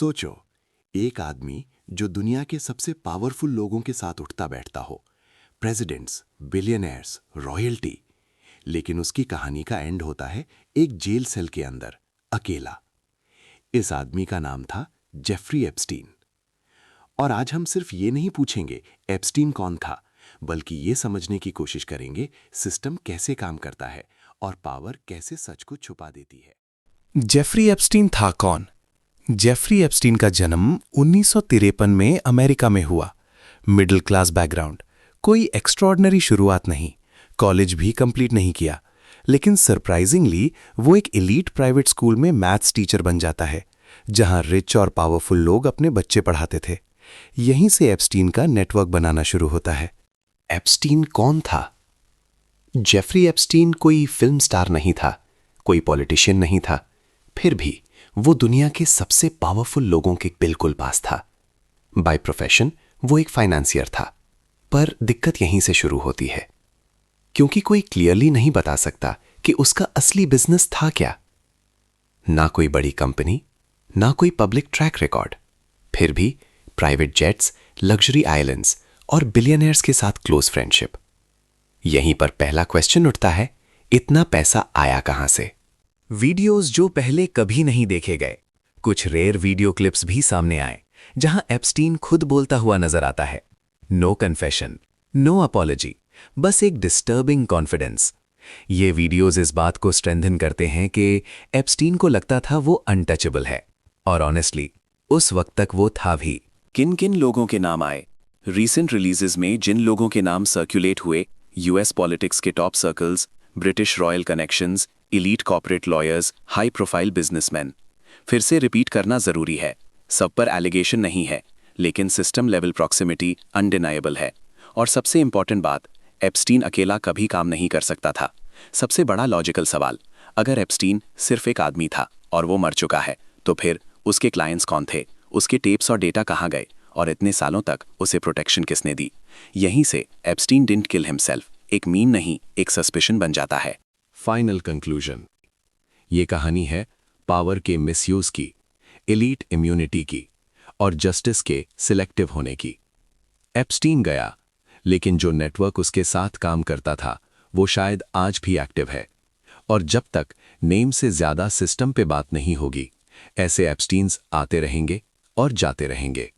सोचो, एक आदमी जो दुनिया के सबसे पावरफुल लोगों के साथ उठता बैठता हो, प्रेसिडेंट्स, बिलियनर्स, रॉयल्टी, लेकिन उसकी कहानी का एंड होता है एक जेल सेल के अंदर, अकेला। इस आदमी का नाम था जेफरी एप्स्टीन। और आज हम सिर्फ ये नहीं पूछेंगे एप्स्टीन कौन था, बल्कि ये समझने की कोशिश करेंगे सिस्टम कैसे काम करता है और पावर कैसे सच को छुपा देती है। जेफरी एप्स्टीन था कौन? जेफरी एप्स्टीन का जन्म 1953 में अमेरिका में हुआ। मिडिल क्लास बैकग्राउंड, कोई एक्स्ट्रॉर्डनरी शुरुआत नहीं, कॉलेज भी कंप्लीट नहीं किया, लेकिन सरप्राइजिंगली वो एक एलीट प्राइवेट स्कूल में मैथ्स टीचर बन जाता है, जहां रिच और पावरफुल लोग अपने बच्चे पढ़ाते थे। यहीं से एप्स्टीन का नेटवर्क बनाना शुरू होता है। एप्स्टीन कौन था? जेफरी एप्स्टीन कोई फिल्म स्टार नहीं था, कोई पॉलिटिशियन नहीं था, फिर भी वो दुनिया के सबसे पावरफुल लोगों के बिल्कुल पास था। बाय प्रोफेशन वो एक फाइनेंसियर था, पर दिक्कत यहीं से शुरू होती है, क्योंकि कोई क्लियरली नहीं बता सकता कि उसका असली बिजनेस था क्या। ना कोई बड़ी कंपनी, ना कोई पब्लिक ट्रैक रिकॉर्ड, फिर भी प्राइवेट जेट्स, लग्जरी आइलैंड्स और बिलियनर्स के साथ क्लोज फ्रेंडशिप। यहीं पर पहला क्वेश्चन उठता है, इतना पैसा आया कहां से? वीडियोस जो पहले कभी नहीं देखे गए, कुछ रेयर वीडियो क्लिप्स भी सामने आए जहां एप्स्टीन खुद बोलता हुआ नजर आता है। नो कन्फेशन, नो अपॉलॉजी, बस एक डिस्टर्बिंग कॉन्फिडेंस। ये वीडियोस इस बात को स्ट्रेंथन करते हैं कि एप्स्टीन को लगता था वो अनटचेबल है, और ऑनेस्टली उस वक्त तक वो था भी। किन किन लोगों के नाम आए? रीसेंट रिलीजेस में जिन लोगों के नाम सर्कुलेट हुए, यूएस पॉलिटिक्स के top circles, British royal connections, elite corporate lawyers, high profile businessman. फिर से रिपीट करना जरूरी है, सब पर एलिगेशन नहीं है, लेकिन सिस्टम लेवल प्रॉक्सिमिटी अनडिनाएबल है। और सबसे इंपॉर्टेंट बात, एप्स्टीन अकेला कभी काम नहीं कर सकता था। सबसे बड़ा लॉजिकल सवाल, अगर एप्स्टीन सिर्फ एक आदमी था और वो मर चुका है, तो फिर उसके क्लाइंट्स कौन थे, उसके टेप्स और डेटा कहाँ गए, और इतने सालों तक उसे प्रोटेक्शन किसने दी? यहीं से एप्स्टीन डिडंट किल हिमसेल्फ एक मीम नहीं, एक सस्पिशन बन जाता है। फाइनल कंक्लूजन, ये कहानी है पावर के मिसयूज की, एलीट इम्यूनिटी की और जस्टिस के सिलेक्टिव होने की। एप्स्टीन गया, लेकिन जो नेटवर्क उसके साथ काम करता था वो शायद आज भी एक्टिव है। और जब तक नेम से ज्यादा सिस्टम पे बात नहीं होगी, ऐसे एप्स्टीन्स आते रहेंगे और जाते रहेंगे।